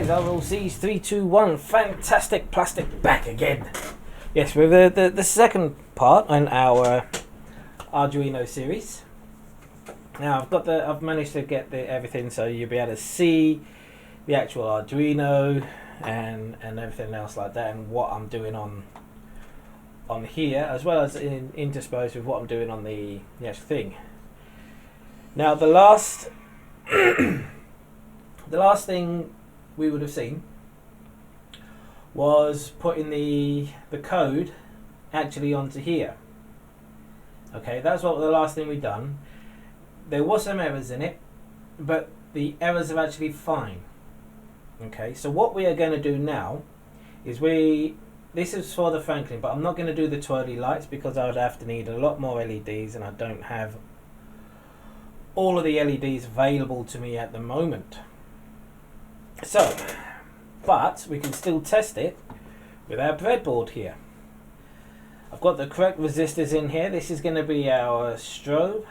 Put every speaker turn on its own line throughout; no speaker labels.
guys, RLC's 321 Fantastic Plastic back again. Yes, with the second part on our Arduino series. Now I've managed to get everything so you'll be able to see the actual Arduino and everything else like that, and what I'm doing on here, as well as interspersed with what I'm doing on the actual thing. Now the last thing we would have seen was putting the code actually onto here. Okay, that's what the last thing we've done. There was some errors in it, but the errors are actually fine. Okay, so what we are going to do now is this is for the Franklin, but I'm not going to do the twirly lights because I would have to need a lot more LEDs, and I don't have all of the LEDs available to me at the moment. So, but we can still test it with our breadboard here. I've got the correct resistors in here. This is going to be our strobe.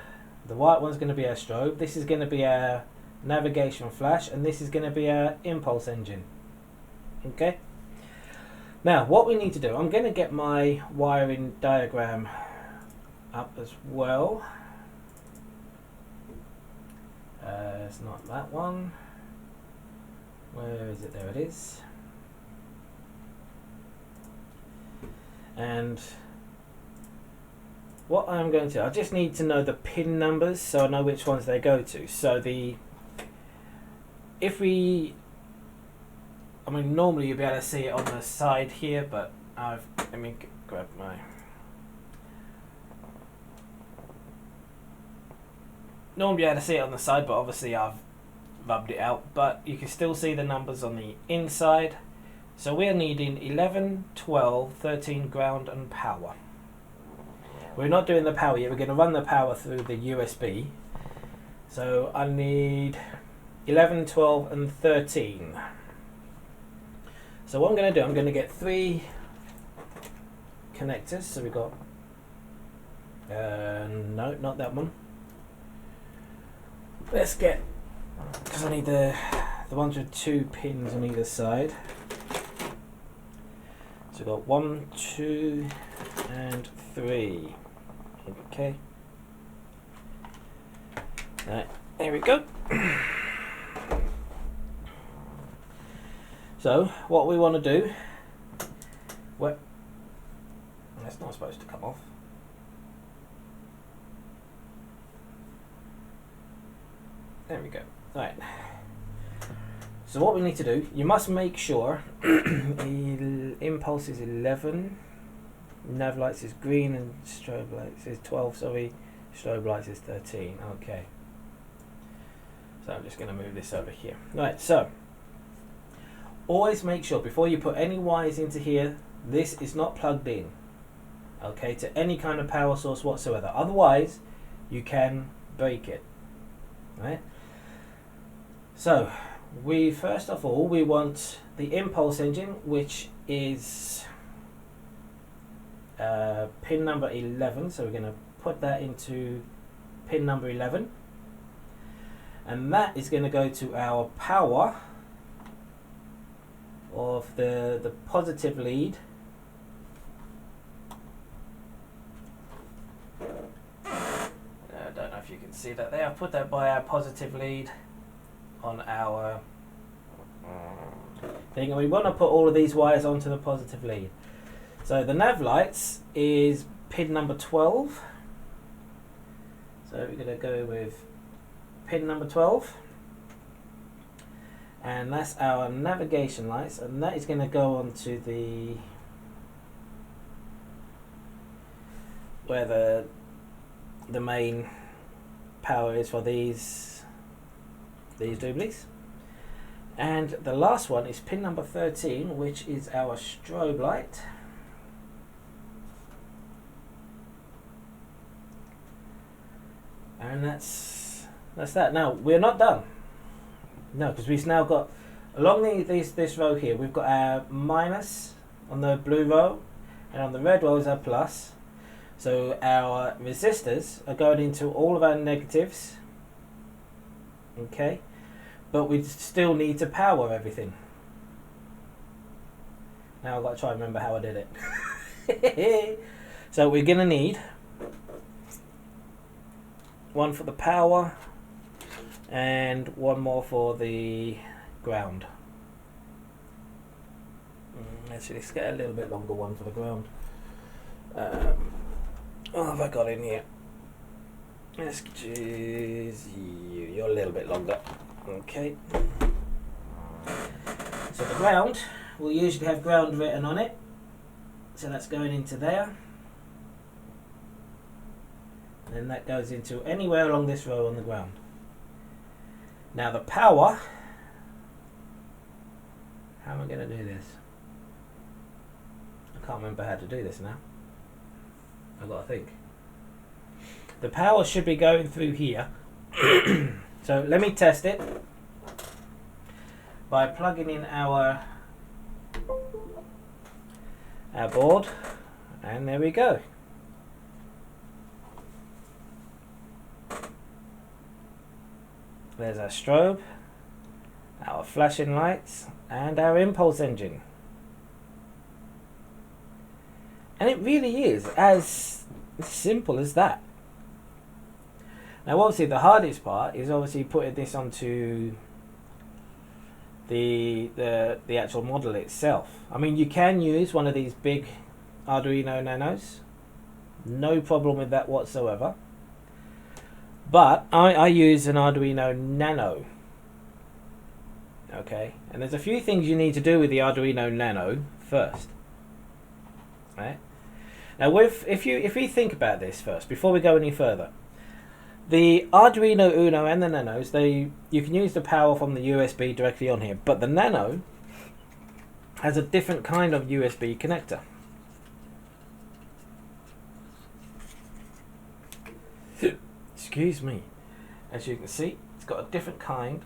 The white one's going to be our strobe. This is going to be our navigation flash, and this is going to be our impulse engine. Okay. Now, what we need to do, I'm going to get my wiring diagram up as well. It's not that one. Where is it? There it is. And what I'm going to, I just need to know the pin numbers so I know which ones they go to. So normally you'll be able to see it on the side here, but let me grab my. Normally you'll be able to see it on the side, but obviously I've rubbed it out, but you can still see the numbers on the inside. So we're needing 11, 12, 13 ground and power. We're not doing the power yet, we're going to run the power through the USB. So I need 11, 12 and 13. So what I'm going to do, I'm going to get 3 connectors. So we've got, no, not that one. Let's get, because I need the ones with 2 pins on either side. So we've got 1, 2 and 3. Okay. Right, there we go. So what we want to do, that's not supposed to come off. There we go. Right. So what we need to do, you must make sure impulse is 11, nav lights is green, and strobe lights is 12, sorry, strobe lights is 13. Okay. So I'm just going to move this over here. Right, so always make sure before you put any wires into here, this is not plugged in, okay, to any kind of power source whatsoever. Otherwise, you can break it. Right. So we first of all we want the impulse engine, which is pin number 11. So we're going to put that into pin number 11, and that is going to go to our power of the positive lead. I don't know if you can see that there. I've put that by our positive lead on our thing, and we want to put all of these wires onto the positive lead. So the nav lights is pin number 12. So we're going to go with pin number 12. And that's our navigation lights, and that is going to go onto where the main power is for these dooblies. And the last one is pin number 13, which is our strobe light. And that's that. Now we're not done. No, because we've now got along this row here, we've got our minus on the blue row, and on the red row is our plus. So our resistors are going into all of our negatives. Okay, but we still need to power everything. Now I've got to try and remember how I did it. So we're going to need one for the power and one more for the ground. Actually, let's get a little bit longer one for the ground. What have I got in here? Let's choose you. You're a little bit longer. Okay. So the ground will usually have ground written on it. So that's going into there. And then that goes into anywhere along this row on the ground. Now the power. How am I going to do this? I can't remember how to do this now. I've got to think. The power should be going through here. So let me test it by plugging in our board, and there we go. There's our strobe, our flashing lights, and our impulse engine. And it really is as simple as that. Now obviously the hardest part is obviously putting this onto the actual model itself. I mean, you can use one of these big Arduino Nanos, no problem with that whatsoever. But I use an Arduino Nano. Okay, and there's a few things you need to do with the Arduino Nano first. Right? Now, if we think about this first before we go any further, the Arduino Uno and the Nanos, you can use the power from the USB directly on here, but the Nano has a different kind of USB connector. Excuse me. As you can see, it's got a different kind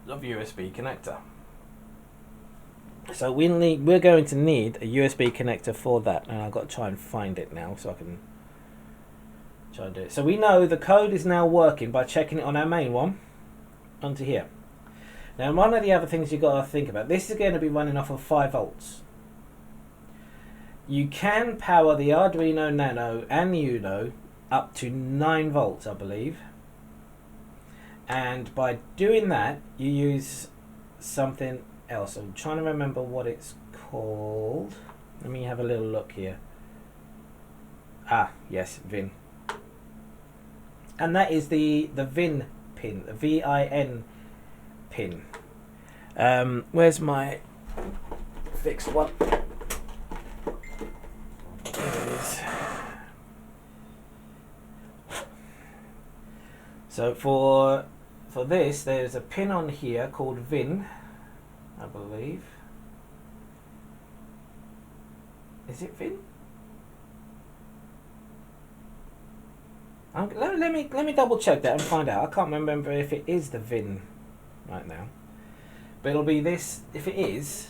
of USB connector. So we're going to need a USB connector for that, and I've got to try and find it now so I can try and do it. So we know the code is now working by checking it on our main one onto here. Now one of the other things you've got to think about, this is going to be running off of 5 volts. You can power the Arduino Nano and the Uno up to 9 volts, I believe. And by doing that, you use something else. I'm trying to remember what it's called. Let me have a little look here. Ah, yes, VIN. And that is the VIN pin, the VIN pin. Where's my fixed one? There it is. So for this, there's a pin on here called VIN, I believe. Is it VIN? Let me double check that and find out. I can't remember if it is the VIN right now, but it'll be this. If it is,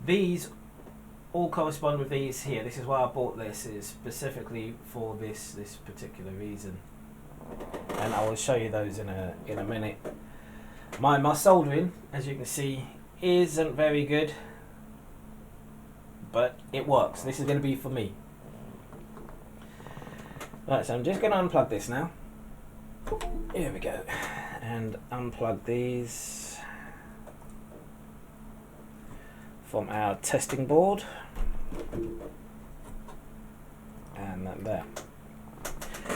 these all correspond with these here. This is why I bought this, is specifically for this particular reason. And I will show you those in a minute. My soldering, as you can see, isn't very good, but it works. This is going to be for me. Right, so I'm just going to unplug this now. Here we go. And unplug these from our testing board. And that there.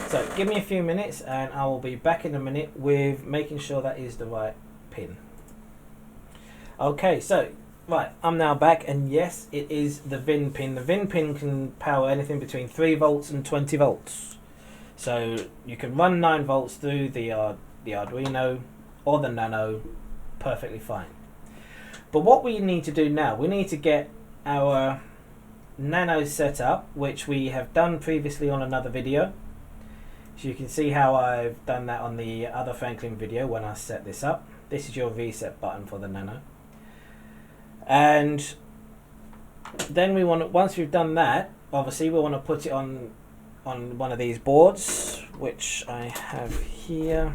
So give me a few minutes and I will be back in a minute with making sure that is the right pin. Okay, so right, I'm now back, and yes, it is the VIN pin. The VIN pin can power anything between 3 volts and 20 volts. So you can run 9 volts through the Arduino or the Nano perfectly fine. But what we need to do now, we need to get our Nano set up, which we have done previously on another video. So you can see how I've done that on the other Franklin video when I set this up. This is your reset button for the Nano. And then we want to, once we've done that, obviously we want to put it on one of these boards, which I have here.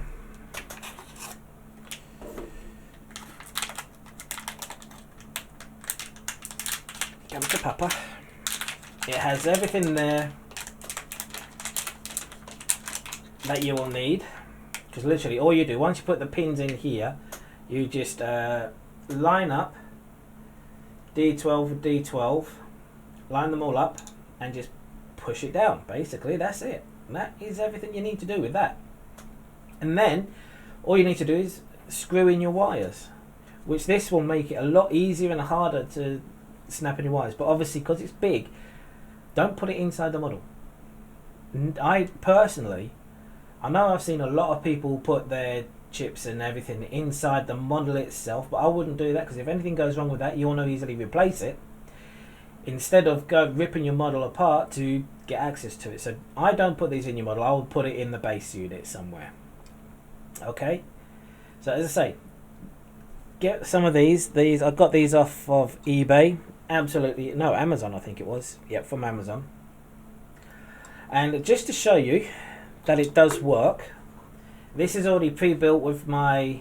Come to Papa. It has everything there that you will need, because literally all you do once you put the pins in here, you just line up D12 with D12, line them all up and just push it down. Basically that's it. And that is everything you need to do with that. And then all you need to do is screw in your wires, which this will make it a lot easier and harder to snap in your wires, but obviously because it's big, don't put it inside the model. I personally, I know I've seen a lot of people put their chips and everything inside the model itself, but I wouldn't do that, because if anything goes wrong with that, you want to easily replace it instead of ripping your model apart to get access to it. So I don't put these in your model, I will put it in the base unit somewhere. Okay, so as I say, get some of these I got these off of eBay, absolutely, no, Amazon I think it was, yep, from Amazon. And just to show you that it does work, this is already pre-built with my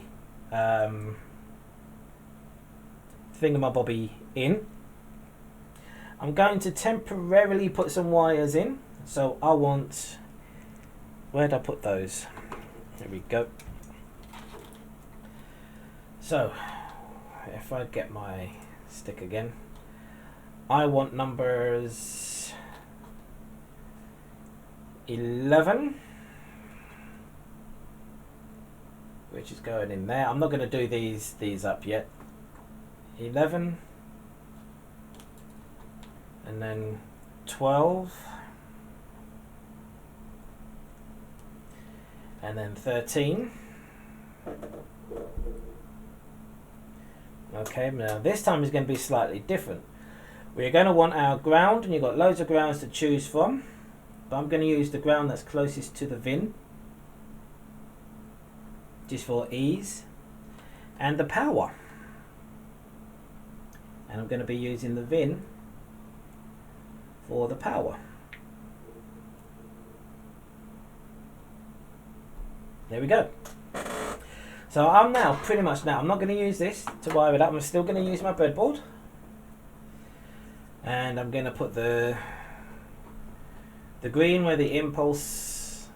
thingamabobby in. I'm going to temporarily put some wires in, so I want, where'd I put those? There we go. So if I get my stick again, I want numbers 11, which is going in there. I'm not going to do these up yet. 11, and then 12, and then 13. Okay, now this time is going to be slightly different. We're going to want our ground, and you've got loads of grounds to choose from, but I'm going to use the ground that's closest to the VIN, just for ease, and the power. And I'm going to be using the VIN for the power. There we go. So I'm now pretty much I'm not going to use this to wire it up. I'm still going to use my breadboard, and I'm going to put the green where the impulse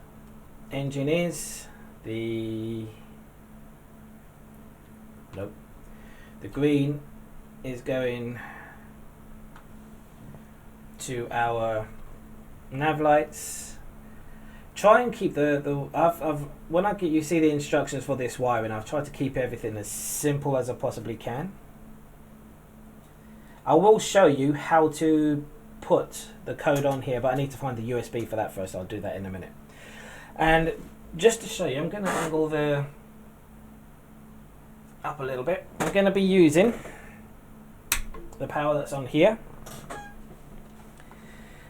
engine is. The green is going to our nav lights. Try and keep when you see the instructions for this wiring, I've tried to keep everything as simple as I possibly can. I will show you how to put the code on here, but I need to find the USB for that first. I'll do that in a minute. And just to show you, I'm going to angle the up a little bit. I'm going to be using the power that's on here.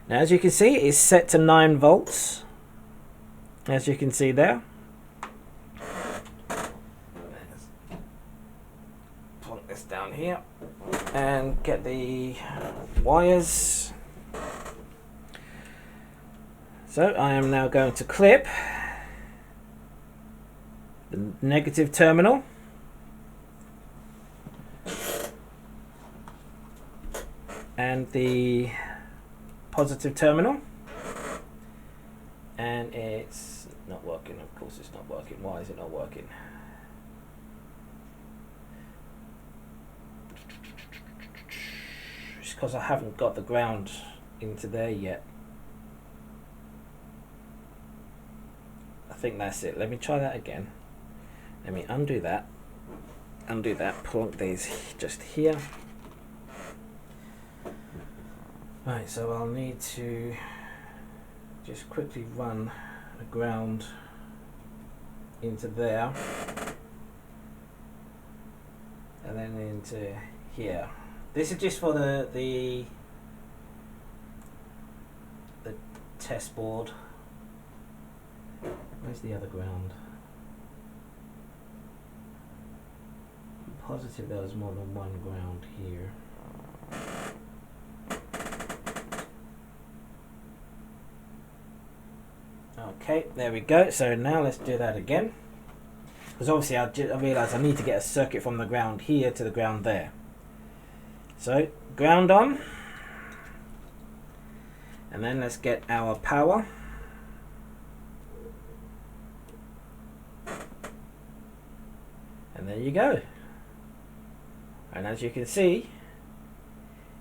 Now as you can see, it's set to 9 volts. As you can see there. Let's plunk this down here and get the wires. So I am now going to clip the negative terminal and the positive terminal, and it's not working. Of course it's not working. Why is it not working? It's because I haven't got the ground into there yet. I think that's it. Let me try that again. Let me undo that, plonk these just here. Right, so I'll need to just quickly run the ground into there and then into here. This is just for the test board. Where's the other ground? I'm positive there was more than one ground here. Okay, there we go. So now let's do that again, because obviously I realised I need to get a circuit from the ground here to the ground there. So ground on, And then let's get our power. And there you go. And as you can see,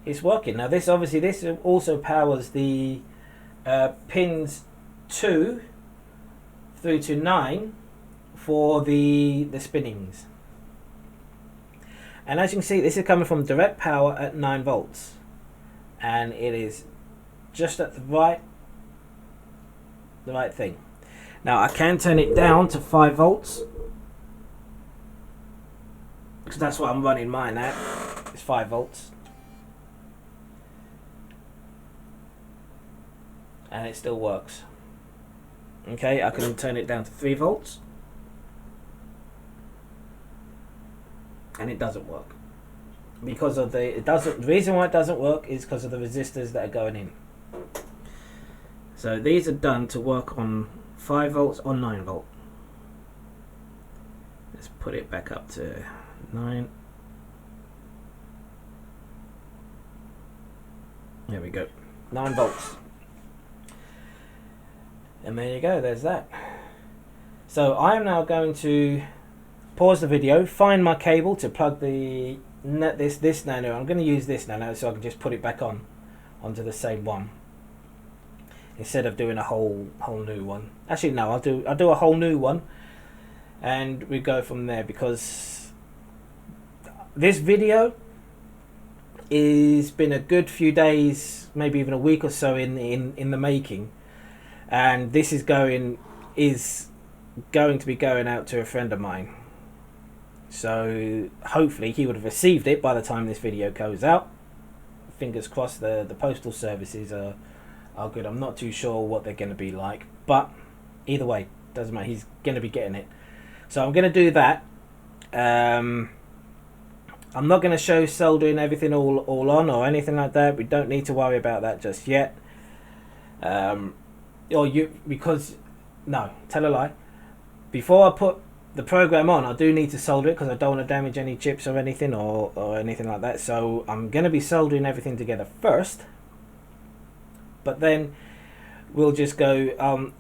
it's working. Now this obviously, this also powers the pins 2 through to 9 for the spinnings. And as you can see, this is coming from direct power at 9 volts. And it is just at the right thing. Now I can turn it down to 5 volts. Because that's what I'm running mine at. It's 5 volts. And it still works. Okay, I can turn it down to 3 volts. And it doesn't work. Because of the reason why it doesn't work is because of the resistors that are going in. So these are done to work on 5 volts or 9 volt. Let's put it back up to 9. There we go. 9 volts. And there you go, there's that. So I am now going to pause the video, find my cable to plug the this Nano. I'm going to use this Nano so I can just put it back onto the same one instead of doing a whole new one. Actually no, I'll do a whole new one and we go from there, because this video is been a good few days, maybe even a week or so in the making, and this is going to be going out to a friend of mine. So hopefully he would have received it by the time this video goes out. Fingers crossed the postal services are good. I'm not too sure what they're going to be like, but either way, doesn't matter. He's going to be getting it. So I'm going to do that. I'm not going to show soldering everything all on or anything like that. We don't need to worry about that just yet. No, tell a lie. Before I put the program on, I do need to solder it because I don't want to damage any chips or anything or anything like that. So I'm going to be soldering everything together first, but then we'll just go.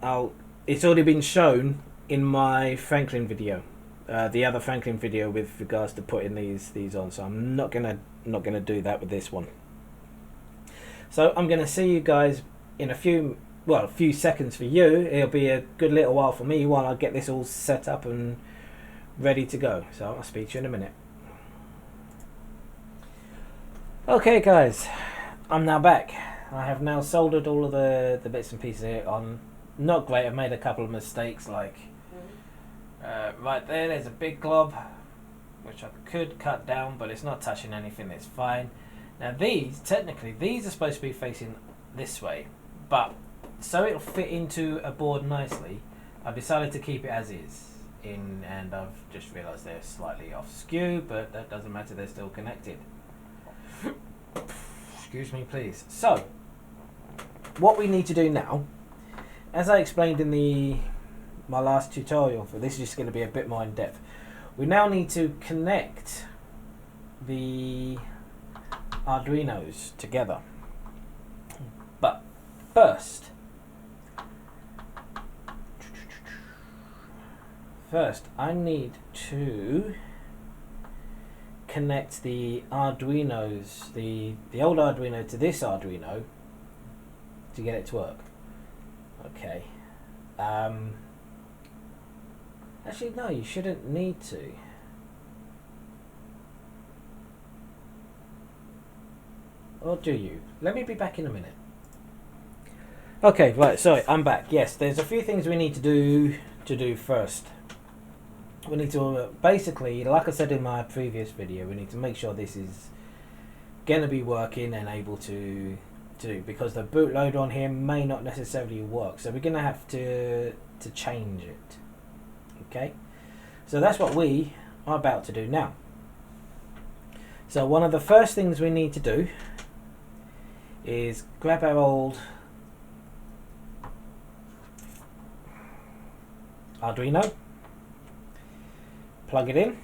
It's already been shown in my Franklin video, the other Franklin video with regards to putting these on. So I'm not gonna do that with this one. So I'm gonna see you guys in a few seconds for you. It'll be a good little while for me while I get this all set up and ready to go. So I'll speak to you in a minute. Okay guys, I'm now back. I have now soldered all of the bits and pieces here on. Not great, I've made a couple of mistakes, like right there's a big glob which I could cut down, but it's not touching anything, it's fine. Now technically these are supposed to be facing this way, but so it'll fit into a board nicely, I've decided to keep it as is, and I've just realised they're slightly off skew, but that doesn't matter, they're still connected. Excuse me please. So what we need to do now, as I explained in my last tutorial, for this is just going to be a bit more in depth, we now need to connect the Arduinos together. But first I need to connect the Arduinos, the old Arduino to this Arduino to get it to work. Okay. Actually, no, you shouldn't need to. Or do you? Let me be back in a minute. Okay, right, sorry, I'm back. Yes, there's a few things we need to do first. We need to, basically, like I said in my previous video, we need to make sure this is going to be working and able to do, because the bootloader on here may not necessarily work, so we're going to have to change it. Okay, so that's what we are about to do now. So one of the first things we need to do is grab our old Arduino, plug it in,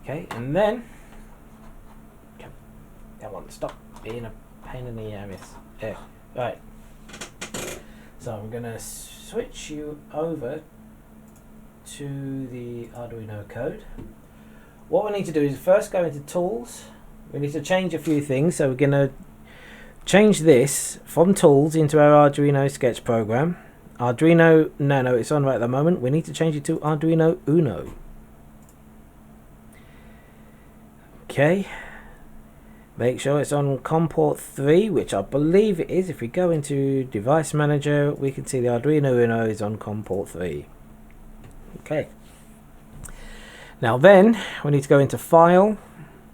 okay, and then come on, stop being a pain in the ass. Yeah. Right. So I'm going to switch you over to the Arduino code. What we need to do is first go into Tools. We need to change a few things. So we're going to change this from Tools into our Arduino sketch program. Arduino Nano, it's on right at the moment. We need to change it to Arduino Uno. Okay. Make sure it's on COM port 3, which I believe it is. If we go into Device Manager, we can see the Arduino Uno is on COM port 3. Okay. Now then, we need to go into File,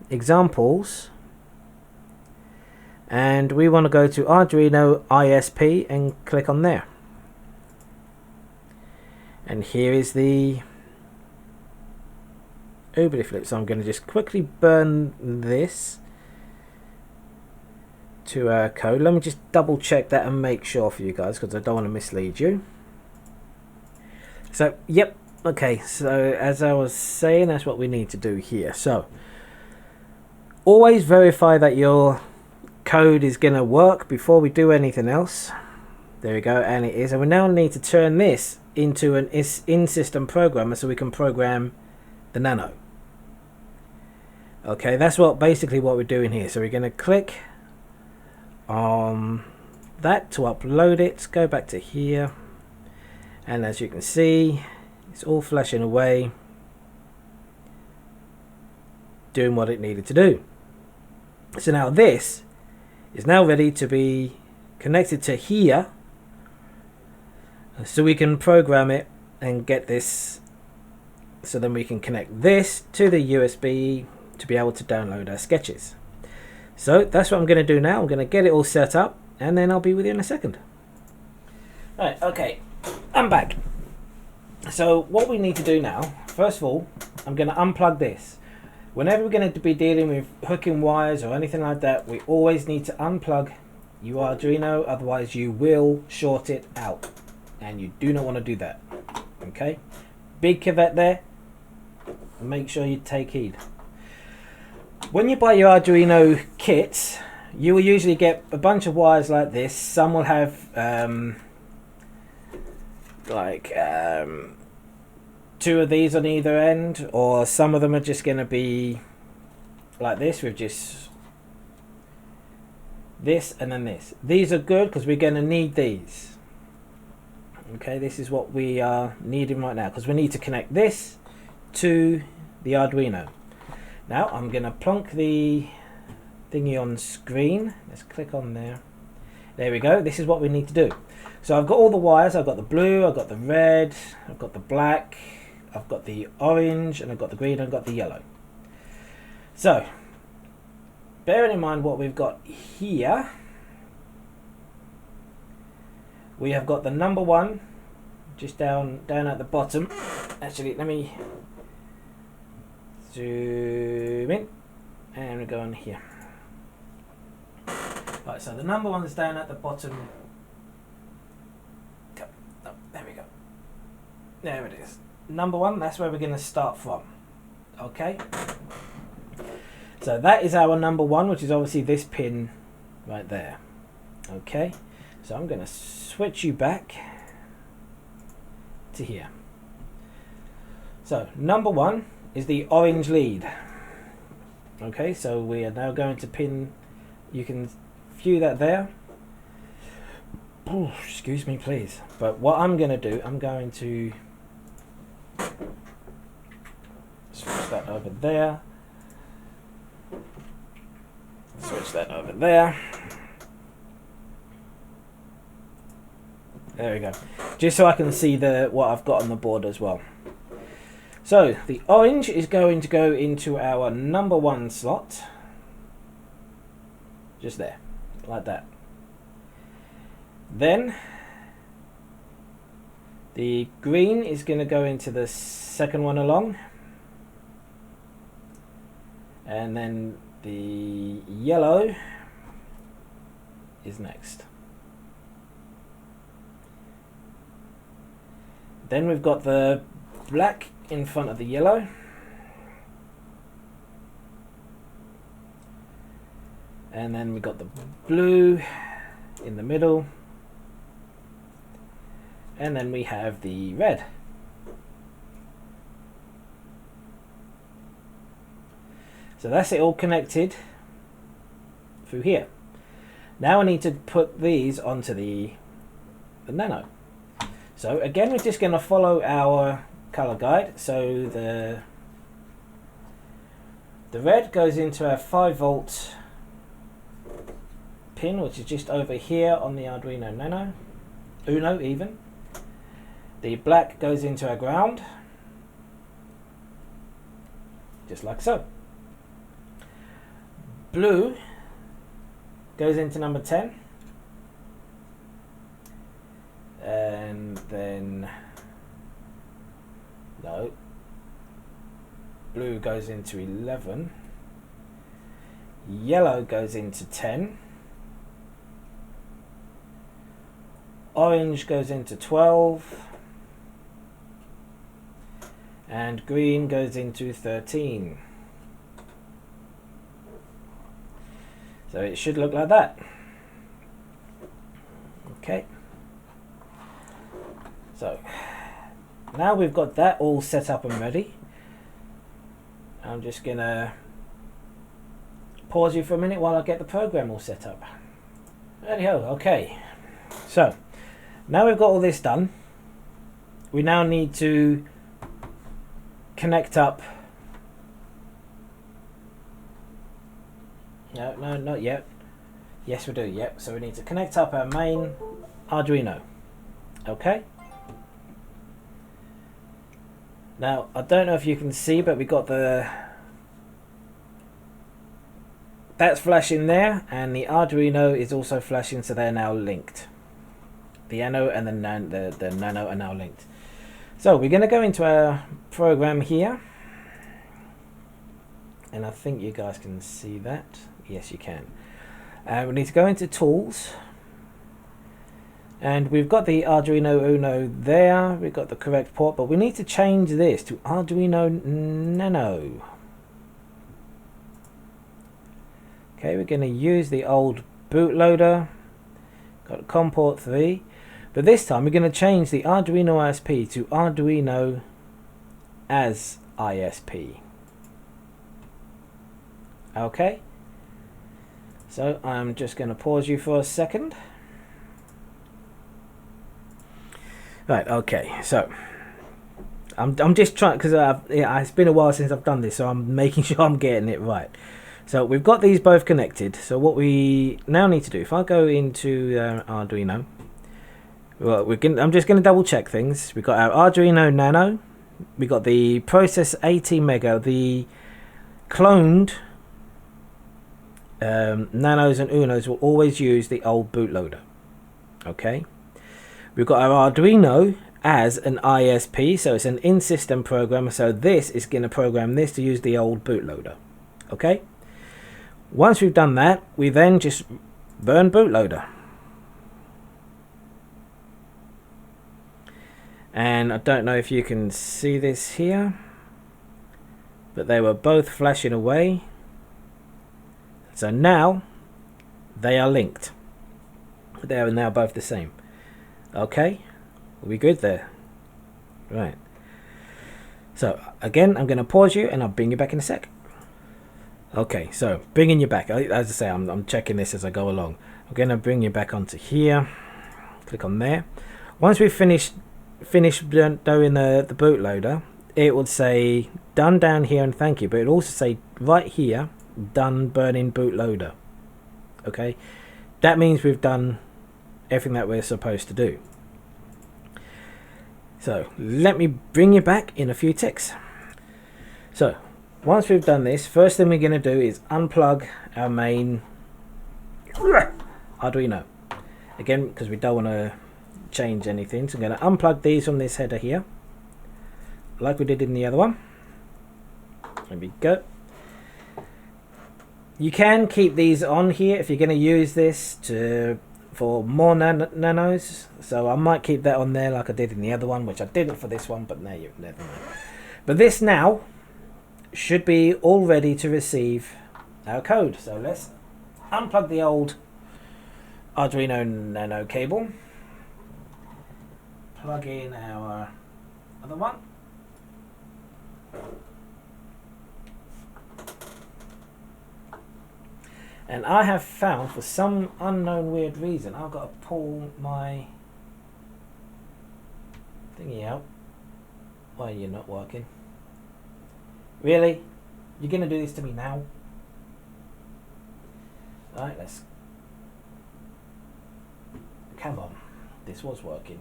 Examples, and we want to go to Arduino ISP and click on there. And here is the Oobly flip. So I'm going to just quickly burn this to our code. Let me just double check that and make sure for you guys, because I don't want to mislead you. So yep, okay, so as I was saying, that's what we need to do here. So always verify that your code is going to work before we do anything else. There we go, and it is. And we now need to turn this into an in-system programmer so we can program the Nano. Okay, that's basically what we're doing here. So we're going to click on that to upload it. Go back to here, and as you can see, it's all flashing away, doing what it needed to do. So now this is now ready to be connected to here, so we can program it and get this, so then we can connect this to the USB to be able to download our sketches. So that's what I'm going to do now. I'm going to get it all set up, and then I'll be with you in a second. Right, okay, I'm back. So what we need to do now, first of all, I'm going to unplug this. Whenever we're going to be dealing with hooking wires or anything like that, we always need to unplug your Arduino, otherwise you will short it out, and you do not want to do that. Okay, big caveat there. Make sure you take heed. When you buy your Arduino kits, you will usually get a bunch of wires like this. Some will have two of these on either end, or some of them are just going to be like this with just this and then this. These are good because we're going to need these. Okay, this is what we are needing right now, because we need to connect this to the Arduino. Now I'm going to plonk the thingy on screen. Let's click on there. There we go. This is what we need to do. So I've got all the wires. I've got the blue, I've got the red, I've got the black, I've got the orange, and I've got the green, and I've got the yellow. So bearing in mind what we've got here, we have got the number 1 just down at the bottom. Actually, let me zoom in, and we go on here. Right, so the number 1 is down at the bottom. Oh, there we go. There it is. Number 1, that's where we're going to start from. Okay. So that is our number 1, which is obviously this pin right there. Okay. So I'm going to switch you back to here. So number 1 is the orange lead. Okay, so we are now going to pin, you can view that there. Oh, excuse me please. But what I'm going to do, I'm going to switch that over there. Switch that over there. There we go. Just so I can see what I've got on the board as well. So the orange is going to go into our number 1 slot. Just there, like that. Then the green is going to go into the second one along. And then the yellow is next. Then we've got the black in front of the yellow. And then we got the blue in the middle. And then we have the red. So that's it all connected through here. Now I need to put these onto the Nano. So again, we're just going to follow our color guide. So the red goes into our 5-volt pin, which is just over here on the Arduino Nano, Uno even. The black goes into our ground, just like so. Blue goes into number 10, and then no, blue goes into 11, yellow goes into 10, orange goes into 12, and green goes into 13. So it should look like that. Okay. So now we've got that all set up and ready. I'm just gonna pause you for a minute while I get the program all set up. Anyhow, okay. So now we've got all this done. We now need to connect up. No, not yet. Yes, we do. Yep. So we need to connect up our main Arduino. Okay. Now I don't know if you can see, but we got that's flashing there, and the Arduino is also flashing, so they're now linked. The Nano and the Nano are now linked. So we're going to go into our program here, and I think you guys can see that. Yes, you can. We need to go into Tools, and we've got the Arduino Uno there. We've got the correct port, but we need to change this to Arduino Nano. Okay, we're going to use the old bootloader. Got COM port 3, but this time we're going to change the Arduino ISP to Arduino as ISP. Okay. So I'm just going to pause you for a second. Right, okay, so I'm just trying, because it's been a while since I've done this, so I'm making sure I'm getting it right. So we've got these both connected. So what we now need to do, if I go into Arduino, well, I'm just going to double check things. We've got our Arduino Nano, we got the process 80 mega, the cloned Nanos and Unos will always use the old bootloader. Okay, we've got our Arduino as an ISP, so it's an in-system programmer, so this is going to program this to use the old bootloader. Okay, once we've done that, we then just burn bootloader, and I don't know if you can see this here, but they were both flashing away. So now they are linked. They are now both the same. Okay, we'll be good there. Right. So again, I'm going to pause you and I'll bring you back in a sec. Okay, so bringing you back. As I say, I'm checking this as I go along. I'm going to bring you back onto here. Click on there. Once we've finished doing the bootloader, it would say done down here and thank you, but it will also say right here, done burning bootloader. Okay, that means we've done everything that we're supposed to do. So let me bring you back in a few ticks. So once we've done this, first thing we're going to do is unplug our main Arduino again, because we don't want to change anything. So I'm going to unplug these from this header here like we did in the other one. There we go. You can keep these on here if you're going to use this for more nanos. So I might keep that on there like I did in the other one, which I didn't for this one, but now you've never mind. But this now should be all ready to receive our code. So let's unplug the old Arduino Nano cable, plug in our other one, and I have found, for some unknown weird reason, I've got to pull my thingy out. Why are you not working? Really? You're going to do this to me now? Alright, let's... Come on. This was working.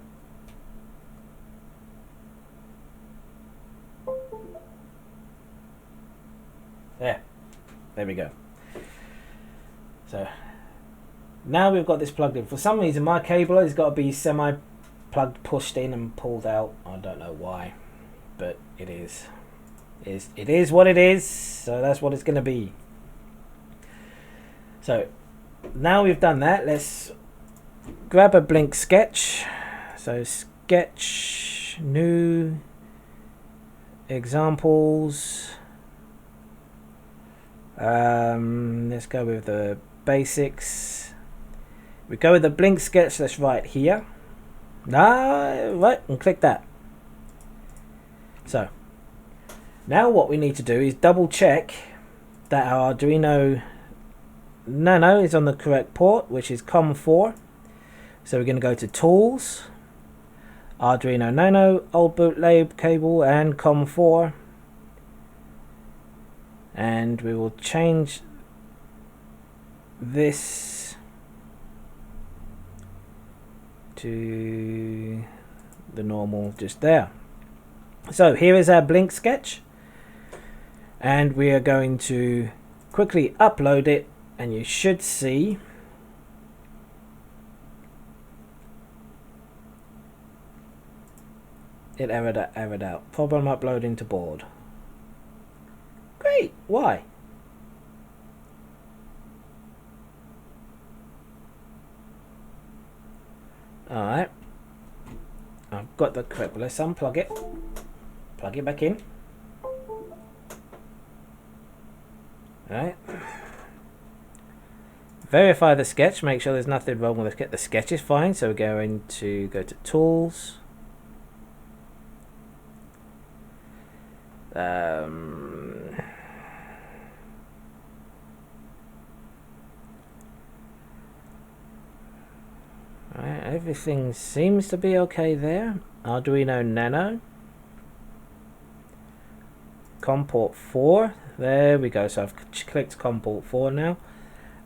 There we go. So now we've got this plugged in. For some reason my cable has got to be semi-plugged, pushed in and pulled out. I don't know why, but it is what it is. So that's what it's going to be. So now we've done that, let's grab a blank sketch. So sketch, new, examples. Let's go with the basics. We go with the blink sketch that's right here. Right, and click that. So now what we need to do is double check that our Arduino Nano is on the correct port, which is COM4. So we're going to go to Tools, Arduino Nano, old boot lab cable, and COM4. And we will change this to the normal just there. So here is our blink sketch, and we are going to quickly upload it, and you should see it errored out. Problem uploading to board. Great. Why? Alright. I've got the correct. Let's unplug it. Plug it back in. Alright. Verify the sketch. Make sure there's nothing wrong with the sketch is fine. So we're going to go to Tools. Right, everything seems to be okay there. Arduino Nano. COM port 4. There we go. So I've clicked COM port 4 now.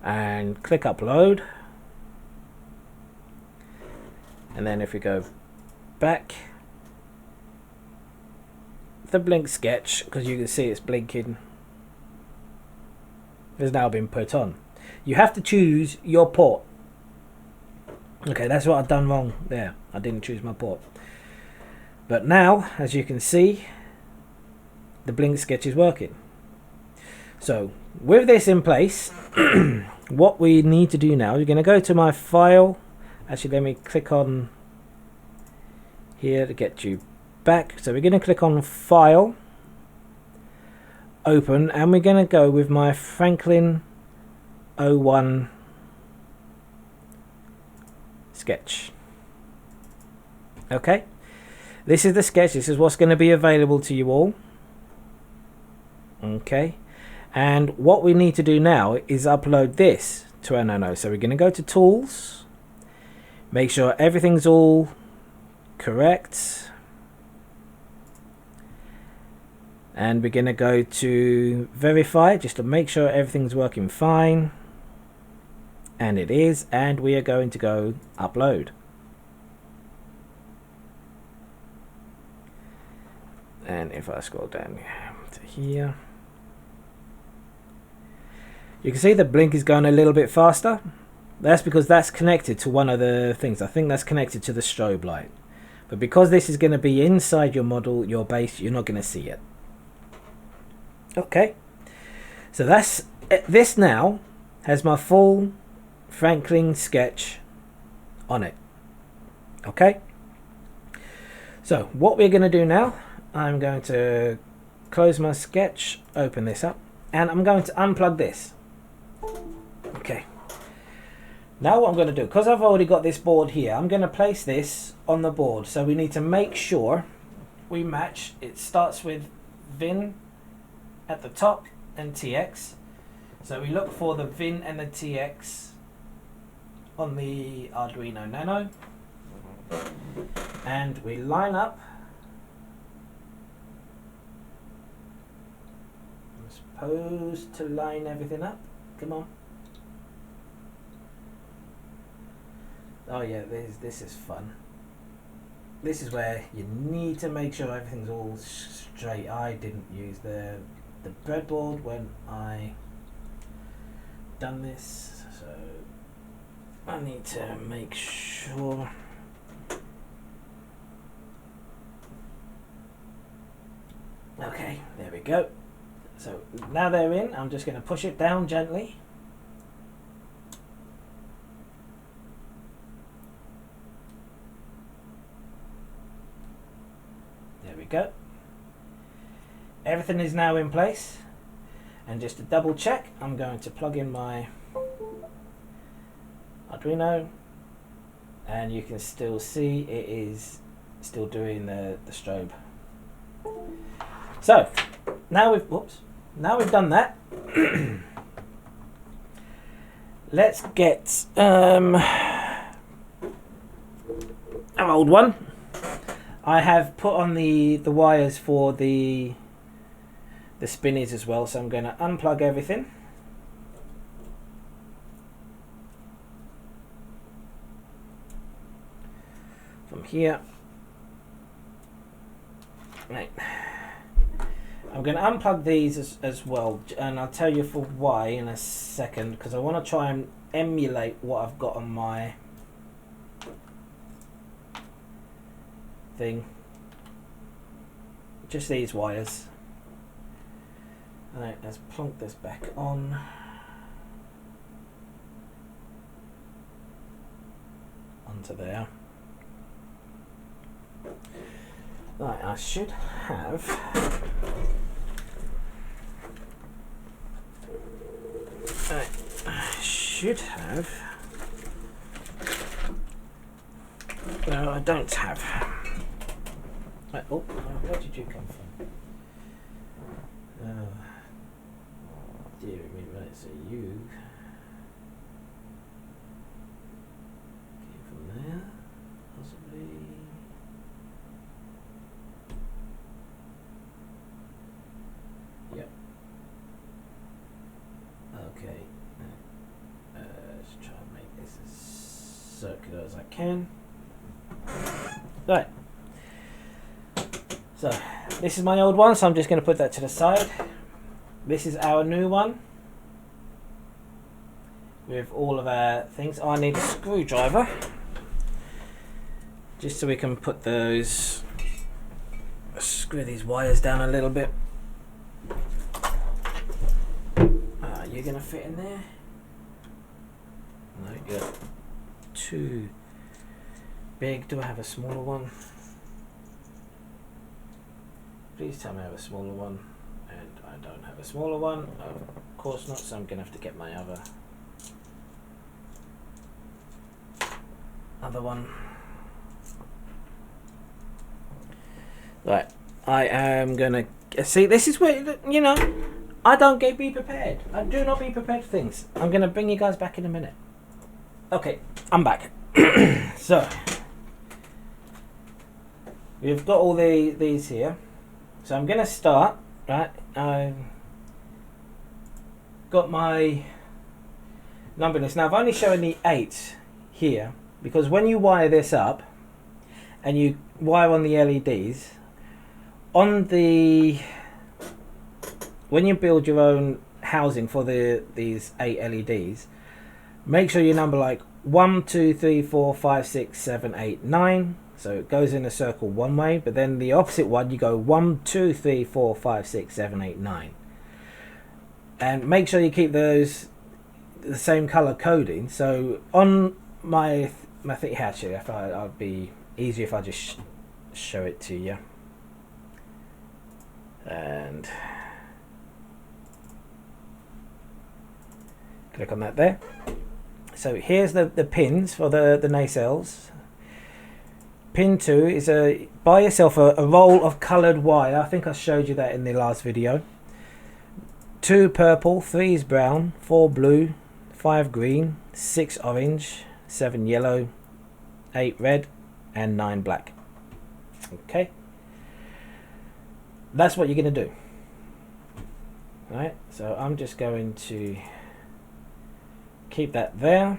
And click upload. And then if we go back, the blink sketch, because you can see it's blinking, has now been put on. You have to choose your port. Okay, that's what I've done wrong there. I didn't choose my port. But now, as you can see, the blink sketch is working. So with this in place, what we need to do now, you're going to go to my file. Actually, let me click on here to get you back. So we're going to click on File, Open, and we're going to go with my Franklin 01 sketch. Okay, this is the sketch. This is what's going to be available to you all. Okay, and what we need to do now is upload this to our Nano. So we're going to go to Tools, make sure everything's all correct, and we're going to go to Verify just to make sure everything's working fine. And it is, and we are going to go upload. And if I scroll down to here, you can see the blink is going a little bit faster. That's because that's connected to one of the things. I think that's connected to the strobe light. But because this is going to be inside your model, your base, you're not going to see it. Okay. So that's this now has my full Franklin sketch on it. Okay, so what we're going to do now, I'm going to close my sketch, open this up, and I'm going to unplug this. Okay, Now what I'm going to do, because I've already got this board here, I'm going to place this on the board. So we need to make sure we match. It starts with VIN at the top and TX. So we look for the VIN and the TX on the Arduino Nano. And we line up. I'm supposed to line everything up. Come on. Oh yeah, this is fun. This is where you need to make sure everything's all straight. I didn't use the breadboard when I done this, so I need to make sure. Okay, there we go. So now they're in, I'm just going to push it down gently. There we go. Everything is now in place. And just to double check, I'm going to plug in my Arduino, and you can still see it is still doing the strobe. So now we've done that. Let's get our old one. I have put on the wires for the spinnies as well, so I'm going to unplug everything. From here. Right. I'm going to unplug these as well, and I'll tell you for why in a second, because I want to try and emulate what I've got on my thing. Just these wires. Alright, let's plonk this back on. Onto there. Right, I should have no, I don't have. Right, oh, where did you come from? Oh, dear me, right, so you came from there, possibly. Yep. Okay. Let's try and make this as circular as I can. Right. So this is my old one, so I'm just going to put that to the side. This is our new one with all of our things. I need a screwdriver just so we can put those, screw these wires down a little bit. You're going to fit in there? No, you're too big. Do I have a smaller one? Please tell me I have a smaller one. And I don't have a smaller one. Of course not, so I'm going to have to get my other one. Right, I am going to see. This is where, you know, I don't be prepared. I do not be prepared for things. I'm going to bring you guys back in a minute. Okay, I'm back. So we've got all these here. So I'm going to start, right? I've got my number list. Now I've only shown the 8 here because when you wire this up and you wire on the LEDs, when you build your own housing for these 8 LEDs, make sure you number like 1, 2, 3, 4, 5, 6, 7, 8, 9. So it goes in a circle one way, but then the opposite one you go 1, 2, 3, 4, 5, 6, 7, 8, 9. And make sure you keep those the same color coding. So on my thing, actually, I'll be easier if I just show it to you. And click on that there. So here's the pins for the nacelles. Pin 2 is buy yourself a roll of coloured wire. I think I showed you that in the last video. 2 purple, 3 is brown, 4 blue, 5 green, 6 orange, 7 yellow, 8 red, and 9 black. Okay, that's what you're going to do. Right, so I'm just going to keep that there,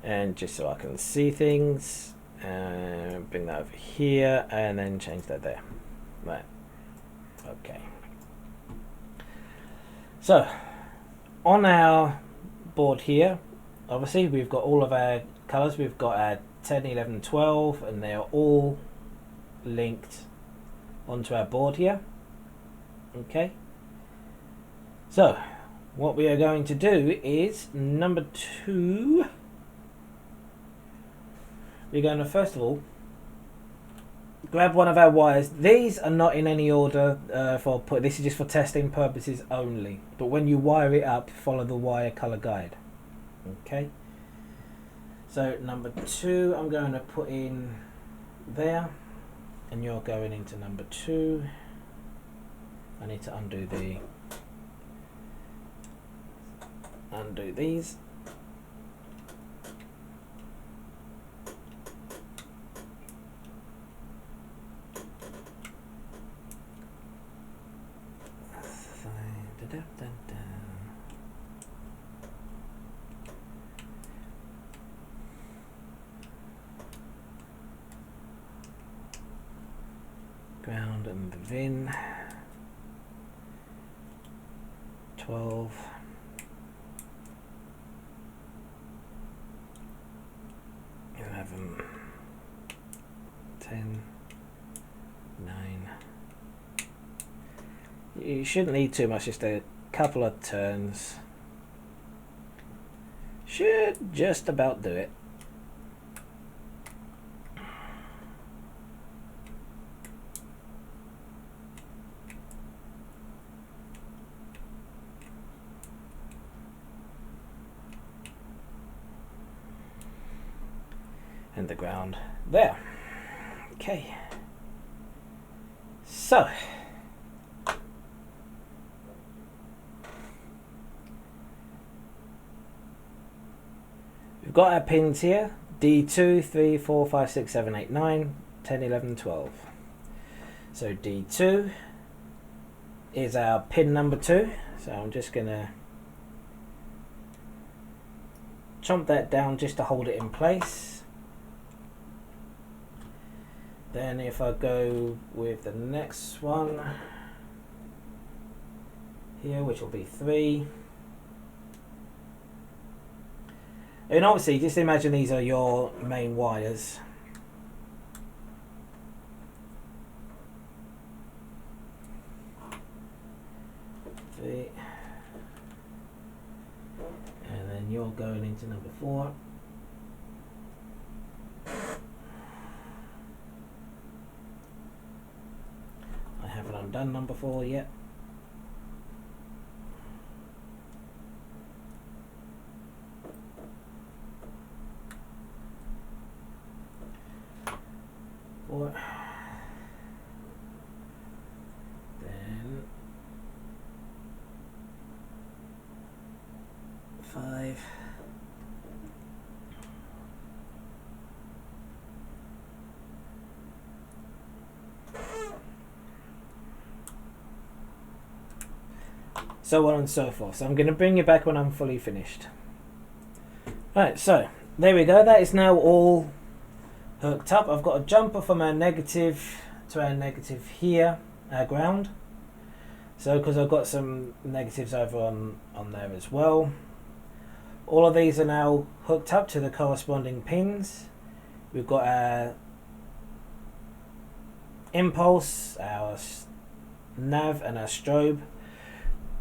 and just so I can see things, bring that over here and then change that there. Right, okay. So on our board here, obviously we've got all of our colors. We've got our 10, 11, 12, and they're all linked onto our board here. Okay, so what we are going to do is number 2. We're going to first of all grab one of our wires. These are not in any order this is just for testing purposes only, but when you wire it up, follow the wire color guide. Okay, so number 2 I'm going to put in there, and you're going into number 2. I need to undo these. Ground and the VIN. 12. 11. 10. 9. You shouldn't need too much, just a couple of turns. Should just about do it. And the ground there. Okay, so we've got our pins here: D2, 3, 4, 5, 6, 7, 8, 9, 10, 11, 12. So D2 is our pin number 2, so I'm just gonna chomp that down just to hold it in place. Then if I go with the next one here, which will be 3, and obviously just imagine these are your main wires. And then you're going into number 4. I haven't undone number 4 yet. Then 5. So on and so forth. So I'm going to bring you back when I'm fully finished. Right, so there we go. That is now all hooked up. I've got a jumper from our negative to our negative here, our ground. So because I've got some negatives over on there as well. All of these are now hooked up to the corresponding pins. We've got our impulse, our nav and our strobe,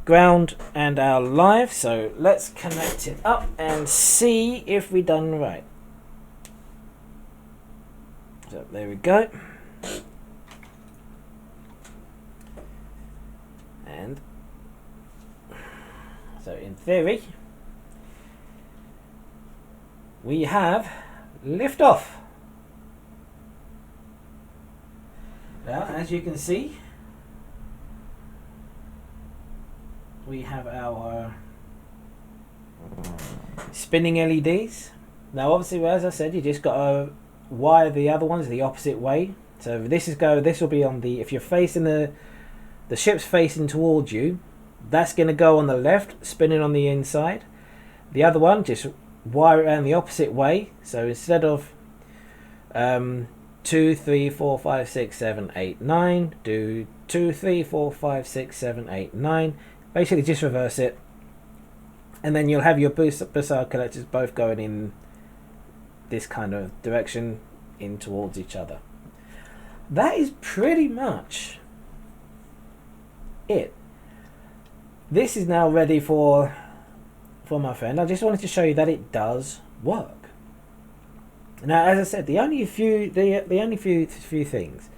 ground and our live. So let's connect it up and see if we done right. So there we go. And so in in theory, we have Liftoff. Now, as you can see, we have our spinning LEDs. Now obviously, as I said, you just got to wire the other ones the opposite way. So this will be on the, if you're facing the ship's facing towards you, that's going to go on the left, spinning on the inside. The other one, just wire it around the opposite way. So instead of 2, 3, 4, 5, 6, 7, 8, 9, do 2, 3, 4, 5, 6, 7, 8, 9. Basically just reverse it, and then you'll have your Bussard collectors both going in this kind of direction, in towards each other. That is pretty much it. This is now ready for my friend. I just wanted to show you that it does work. Now, as I said, the only few things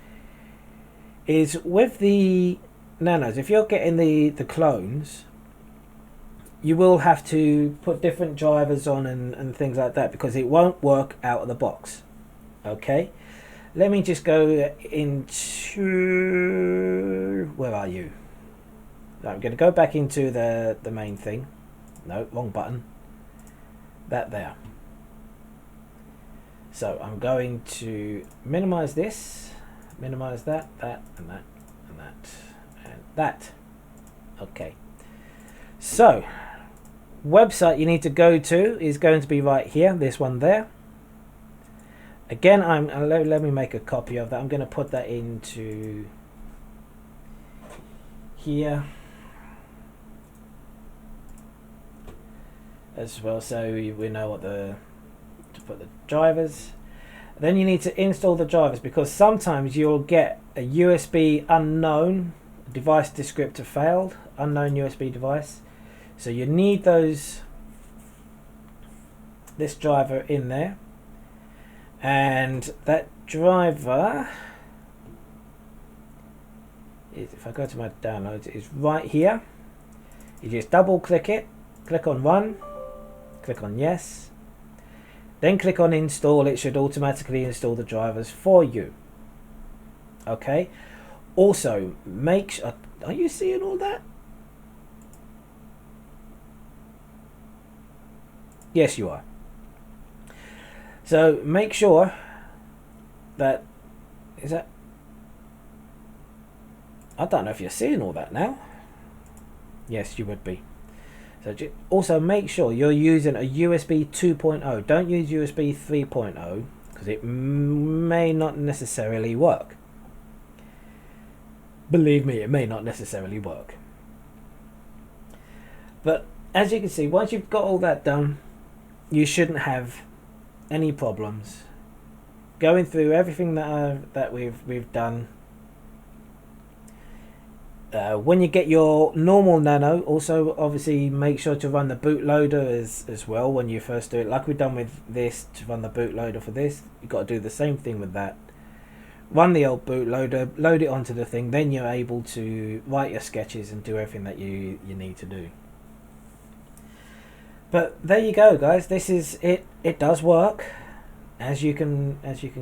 is with the Nanos. If you're getting the clones, you will have to put different drivers on and things like that, because it won't work out of the box. Okay, let me just go into, where are you? I'm going to go back into the main thing. No, wrong button. That there. So I'm going to minimize this, minimize that, and that, and that, and that. Okay. So, website you need to go to is going to be right here, this one there. Again, let me make a copy of that. I'm going to put that into here as well, so we know what to put the drivers. Then you need to install the drivers, because sometimes you'll get a USB unknown, device descriptor failed, unknown USB device. So you need this driver in there, and that driver is, if I go to my downloads, is right here. You just double click it, click on run, click on yes, then click on install. It should automatically install the drivers for you. Okay. Also, make sure, are you seeing all that? Yes, you are. So make sure that, is that, I don't know if you're seeing all that now. Yes, you would be. So also make sure you're using a USB 2.0. Don't use USB 3.0, because it may not necessarily work. Believe me, it may not necessarily work. But as you can see, once you've got all that done, you shouldn't have any problems going through everything that we've done. When you get your normal Nano, also obviously make sure to run the bootloader as well when you first do it, like we've done with this. To run the bootloader for this, you've got to do the same thing with that. Run the old bootloader, load it onto the thing, then you're able to write your sketches and do everything that you need to do. But there you go, guys. This is it. It does work, as you can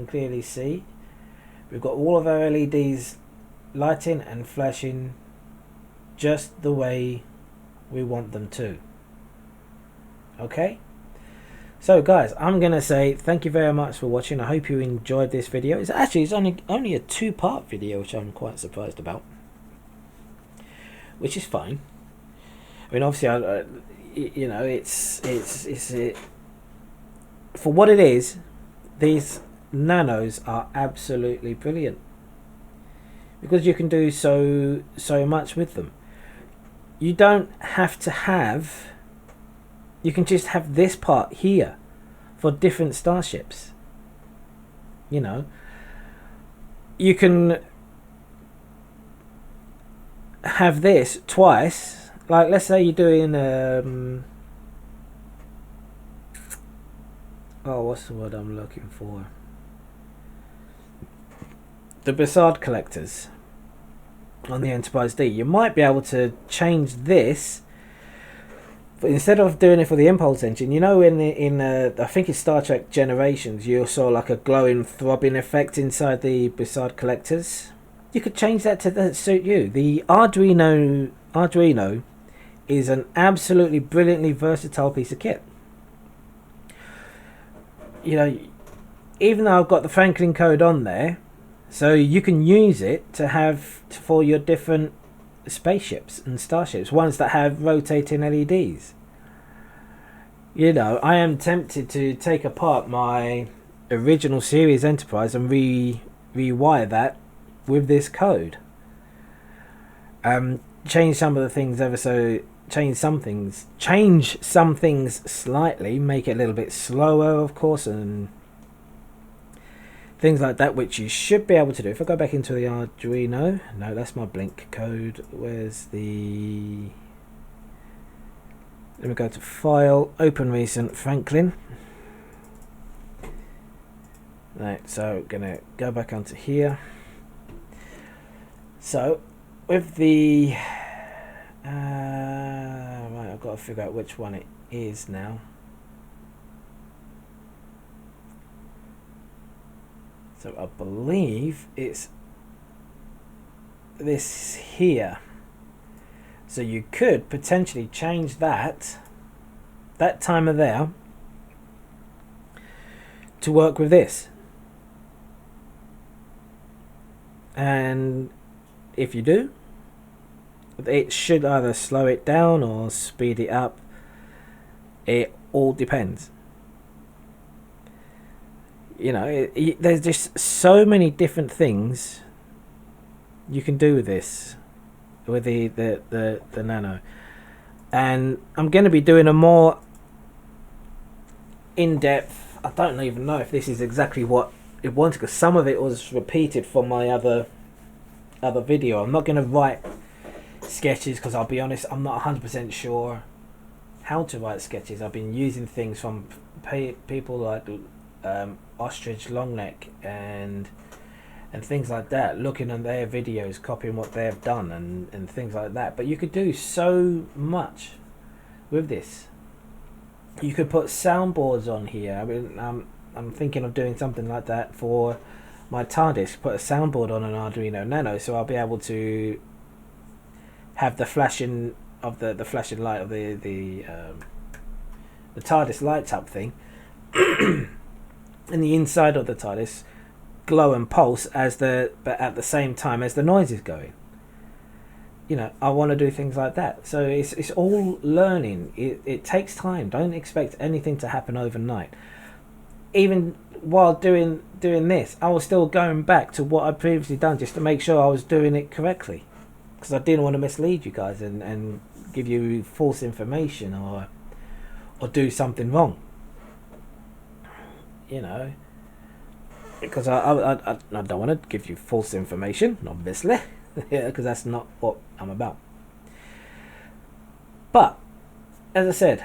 clearly see. We've got all of our LEDs lighting and flashing just the way we want them to. Okay. So guys, I'm gonna say thank you very much for watching. I hope you enjoyed this video. It's only a 2-part video, which I'm quite surprised about, which is fine. I mean, obviously, you know, it's for what it is. These Nanos are absolutely brilliant, because you can do so much with them. You don't have to have, you can just have this part here for different starships. You know, you can have this twice. Like, let's say you're doing oh, what's the word I'm looking for? The Bussard collectors on the Enterprise D. You might be able to change this But instead of doing it for the impulse engine, you know, in I think it's Star Trek Generations, you saw like a glowing, throbbing effect inside the Bizarre collectors. You could change that to suit you. The Arduino is an absolutely brilliantly versatile piece of kit. You know, even though I've got the Franklin code on there, so you can use it to have for your different spaceships and starships, ones that have rotating LEDs. You know, I am tempted to take apart my original series Enterprise and rewire that with this code. Change some of the things ever so, change some things slightly, make it a little bit slower, of course, and things like that, which you should be able to do. If I go back into the Arduino, no, that's my Blink code. Where's the... Let me go to File, Open Recent Franklin. Right, so gonna go back onto here. So with the right, I've got to figure out which one it is now. So I believe it's this here. So you could potentially change that timer there to work with this. And if you do, it should either slow it down or speed it up. It all depends. You know, there's just so many different things you can do with this, with the Nano. And I'm going to be doing a more in-depth, I don't even know if this is exactly what it wanted, because some of it was repeated from my other video. I'm not going to write sketches because I'll be honest, I'm not 100% sure how to write sketches. I've been using things from people like Ostrich Longneck and things like that, looking at their videos, copying what they've done and things like that. But you could do so much with this. You could put soundboards on here. I mean, I'm thinking of doing something like that for my TARDIS. Put a soundboard on an Arduino Nano, so I'll be able to have the flashing of the flashing light of the TARDIS lights up thing, and the inside of the TARDIS glow and pulse but at the same time as the noise is going. You know, I want to do things like that. So it's all learning. It takes time. Don't expect anything to happen overnight. Even while doing this, I was still going back to what I'd previously done just to make sure I was doing it correctly, because I didn't want to mislead you guys and give you false information or do something wrong. You know, because I don't want to give you false information, obviously. Yeah, because that's not what I'm about. But as I said,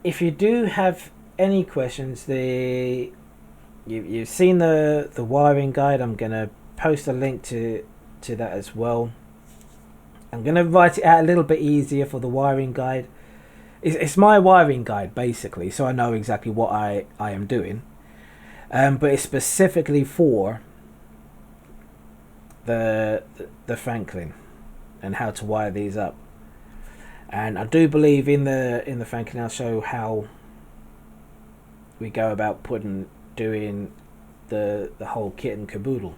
if you do have any questions, you've seen the wiring guide. I'm gonna post a link to that as well. I'm gonna write it out a little bit easier for the wiring guide. It's my wiring guide basically, so I know exactly what I am doing. But it's specifically for the Franklin and how to wire these up. And I do believe in the Franklin I'll show how we go about doing the whole kit and caboodle.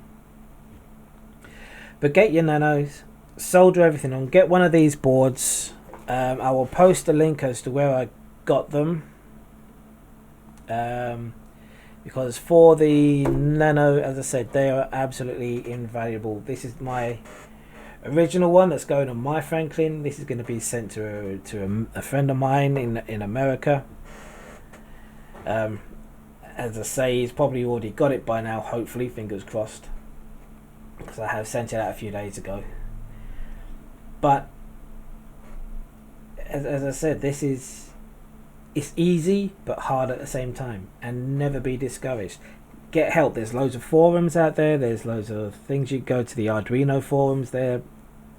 But get your nanos, solder everything on, get one of these boards. I will post a link as to where I got them. Because for the Nano, as I said, they are absolutely invaluable. This is my original one that's going on my Franklin. This is going to be sent to a friend of mine in America. As I say, he's probably already got it by now, hopefully, fingers crossed, because I have sent it out a few days ago. But as I said, it's easy but hard at the same time, and never be discouraged. Get help. There's loads of forums out there. There's loads of things. You go to the Arduino forums. They're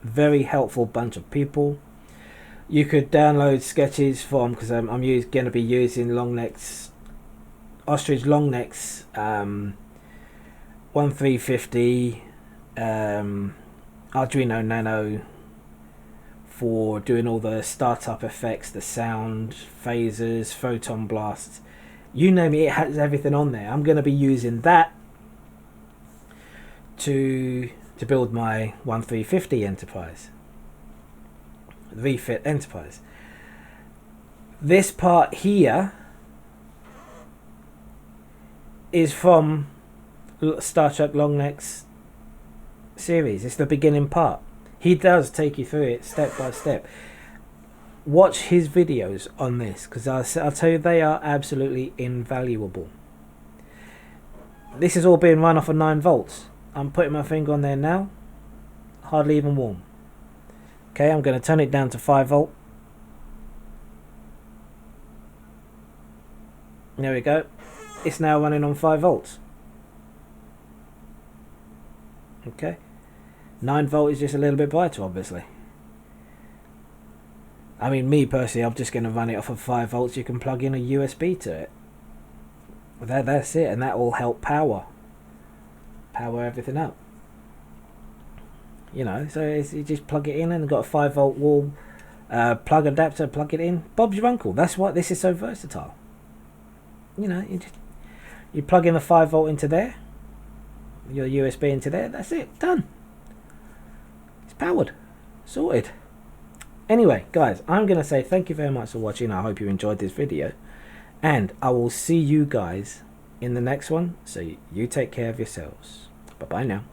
very helpful bunch of people. You could download sketches from, because I'm going to be using ostrich long necks, 1350 Arduino Nano, for doing all the startup effects, the sound, phasers, photon blasts, you name it, it has everything on there. I'm going to be using that to build my 1350 Enterprise, refit Enterprise. This part here is from Star Trek Long Necks series. It's the beginning part. He does take you through it step by step. Watch his videos on this, because I'll tell you, they are absolutely invaluable. This is all being run off of 9 volts. I'm putting my finger on there now, hardly even warm. Okay, I'm going to turn it down to 5 volt. There we go. It's now running on 5 volts. Okay, 9 volt is just a little bit brighter, obviously. I mean, me personally, I'm just going to run it off of 5 volts. You can plug in a USB to it. That's it, and that will help power everything up. You know, so you just plug it in and got a 5 volt wall plug adapter, plug it in. Bob's your uncle. That's why this is so versatile. You know, you plug in the 5 volt into there, your USB into there, that's it, done. It's powered, sorted. Anyway, guys, I'm going to say thank you very much for watching. I hope you enjoyed this video, and I will see you guys in the next one. So you take care of yourselves. Bye bye now.